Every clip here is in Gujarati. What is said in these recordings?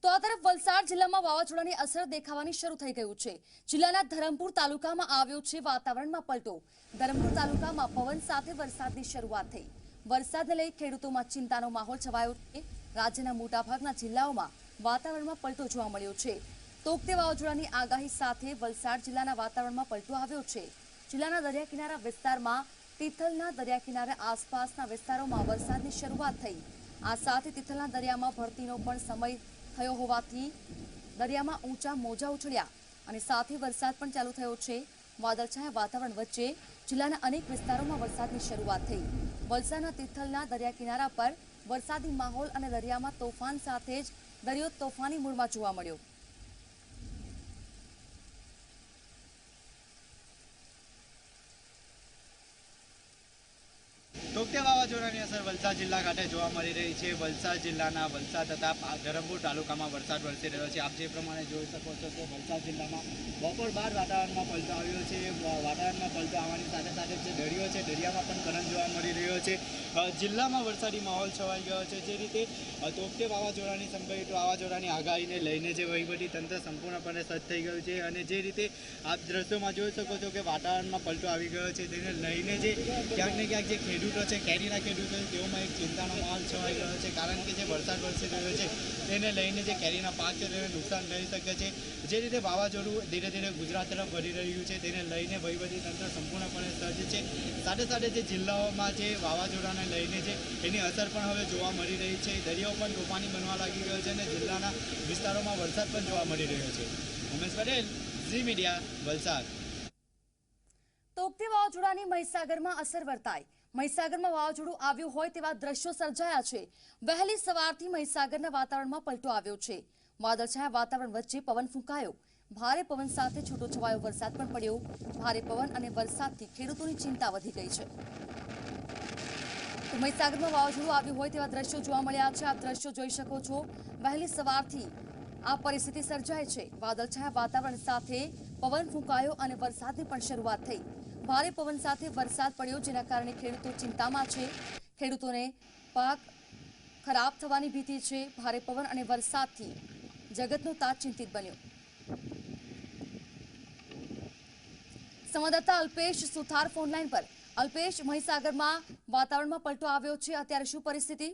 તો આ તરફ વલસાડ જિલ્લામાં વાવાઝોડાની અસર દેખાવાની શરૂ થઈ ગયું છે। જિલ્લાના ધરમપુર તાલુકામાં આવ્યો છે વાતાવરણમાં પલટો। ધરમપુર તાલુકામાં પવન સાથે વરસાદની શરૂઆત થઈ। વરસાદને લઈ ખેડૂતોમાં ચિંતાનો માહોલ છવાયો છે। રાજ્યના મોટાભાગના જિલ્લાઓમાં વાતાવરણમાં પલટો જોવા મળ્યો છે। તોકતે વાવાઝોડાની આગાહી સાથે વલસાડ જિલ્લાના વાતાવરણમાં પલટો આવ્યો છે। જિલ્લાના દરિયા કિનારા વિસ્તારમાં તિથલના દરિયા કિનારે આસપાસના વિસ્તારોમાં વરસાદની શરૂઆત થઈ। આ સાથે તિથલના દરિયામાં ભરતીનો પણ સમય થયો હોવાથી દરિયામાં ઊંચા મોજા ઉછળ્યા અને સાથે વરસાદ પણ ચાલુ થયો છે। વાદળછાયા વાતાવરણ વચ્ચે જિલ્લાના અનેક વિસ્તારોમાં વરસાદની શરૂઆત થઈ। વલસાડના તિથલના દરિયા કિનારા પર વરસાદી માહોલ અને દરિયામાં તોફાન સાથે જ દરિયો તોફાની મૂડમાં જોવા મળ્યો। તોકતે વાવાઝોડાની અસર વલસાડ જિલ્લા ખાતે જોવા મળી રહી છે। વલસાડ જિલ્લાના વલસાડ તથા ધરમપુર તાલુકામાં વરસાદ વરસી રહ્યો છે। આપ જે પ્રમાણે જોઈ શકો છો કે વલસાડ જિલ્લામાં બપોર બાદ વાતાવરણમાં પલટો આવ્યો છે। વાતાવરણમાં પલટો આવવાની સાથે સાથે જે દરિયો છે દરિયામાં પણ કરંટ જોવા મળી રહ્યો છે। જિલ્લામાં વરસાદી માહોલ છવાઈ ગયો છે। જે રીતે તોકતે વાવાઝોડાની સંભવિત વાવાઝોડાની આગાહીને લઈને જે વહીવટી તંત્ર સંપૂર્ણપણે સજ્જ થઈ ગયું છે અને જે રીતે આપ દ્રશ્યોમાં જોઈ શકો છો કે વાતાવરણમાં પલટો આવી ગયો છે, તેને લઈને જે ક્યાંક ને ક્યાંક જે ખેડૂતો છે, કેરીના ખેડૂતો છે, તેઓમાં એક ચિંતાનો માહોલ છવાઈ ગયો છે। કારણ કે જે વરસાદ વરસી રહ્યો છે તેને લઈને જે કેરીના પાક છે તેને નુકસાન થઈ શકે છે। જે રીતે વાવાઝોડું ધીરે ધીરે ગુજરાત તરફ વધી રહ્યું છે તેને લઈને વહીવટીતંત્ર સંપૂર્ણપણે સજ્જ છે। સાથે સાથે જે જિલ્લાઓમાં જે વાવાઝોડાને લઈને જે એની અસર પણ હવે જોવા મળી રહી છે। દરિયો પણ તોફાની બનવા લાગી ગયો છે અને જિલ્લાના વિસ્તારોમાં વરસાદ પણ જોવા મળી રહ્યો છે। ઉમેશ પટેલ, ઝી મીડિયા, વલસાડ। તોકતે વાવાઝોડાની મહીસાગરમાં અસર વર્તાઈ। મહીસાગરમાં વાવાઝોડું આવ્યું હોય તેવા દ્રશ્યો સર્જાયા છે। વહેલી સવારથી મહીસાગરના વાતાવરણમાં પલટો આવ્યો છે। વાદળછાયા વાતાવરણ વચ્ચે પવન ફૂંકાયો। ભારે પવન સાથે છૂટોછવાયો વરસાદ પણ પડ્યો। ભારે પવન અને વરસાદથી ખેડૂતોની ચિંતા વધી ગઈ છે। તો મહીસાગરમાં વાવાઝોડું આવ્યું હોય તેવા દ્રશ્યો જોવા મળ્યા છે। આપ દ્રશ્યો જોઈ શકો છો। વહેલી સવારથી આ પરિસ્થિતિ સર્જાય છે। વાદળછાયા વાતાવરણ સાથે પવન ફૂંકાયો અને વરસાદની પણ શરૂઆત થઈ। ભારે પવન સાથે વરસાદ પડ્યો, જેના કારણે ખેડૂતો ચિંતામાં છે। ખેડૂતોને પાક ખરાબ થવાની ભીતિ છે। ભારે પવન અને વરસાદથી જગતનો તાત ચિંતિત બન્યો। સંવાદદાતા અલ્પેશ સુથાર ફોનલાઈન પર। અલ્પેશ, મહીસાગરમાં વાતાવરણમાં પલટો આવ્યો છે, અત્યારે શું પરિસ્થિતિ?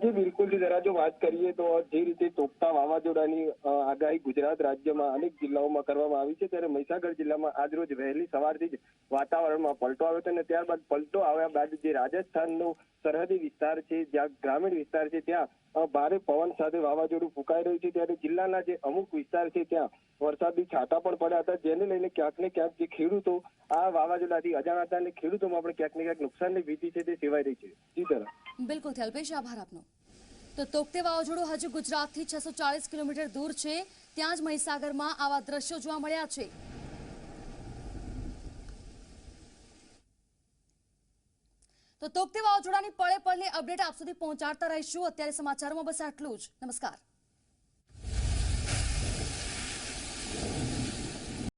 જી બિલકુલ, જરા જો વાત કરીએ તો જે રીતે તોકતા વાવાઝોડાની આગાહી ગુજરાત રાજ્યમાં અનેક જિલ્લાઓમાં કરવામાં આવી છે, ત્યારે મહીસાગર જિલ્લામાં આજરોજ વહેલી સવારથી જ વાતાવરણમાં પલટો આવ્યો છે અને ત્યારબાદ પલટો આવ્યા બાદ જે રાજસ્થાનનો સરહદી વિસ્તાર છે, જ્યાં ગ્રામીણ વિસ્તાર છે, ત્યાં ભારે પવન સાથે વાવાઝોડું ફૂંકાઈ રહ્યું છે। ત્યારે જિલ્લાના જે અમુક વિસ્તાર છે ત્યાં વરસાદી છાંટા પણ પડ્યા હતા, જેને લઈને ક્યાંક ને ક્યાંક જે ખેડૂતો આ વાવાઝોડાથી અજાણ હતા અને ખેડૂતોમાં પણ ક્યાંક ને ક્યાંક નુકસાનની ભીતિ છે તે સેવાઈ રહી છે। જી તરફ બિલકુલ અલ્પેશ, આભાર આપનો। તો તોકતે વાવાઝોડું હજુ ગુજરાતથી 640 કિલોમીટર દૂર છે, ત્યાં જ મહીસાગરમાં આવા દ્રશ્યો જોવા મળ્યા છે। તો તોકતે વાવાઝોડાની પળે પળની અપડેટ આપ સુધી પહોંચાડતા રહીશું। અત્યારે સમાચારોમાં બસ આટલું જ। નમસ્કાર।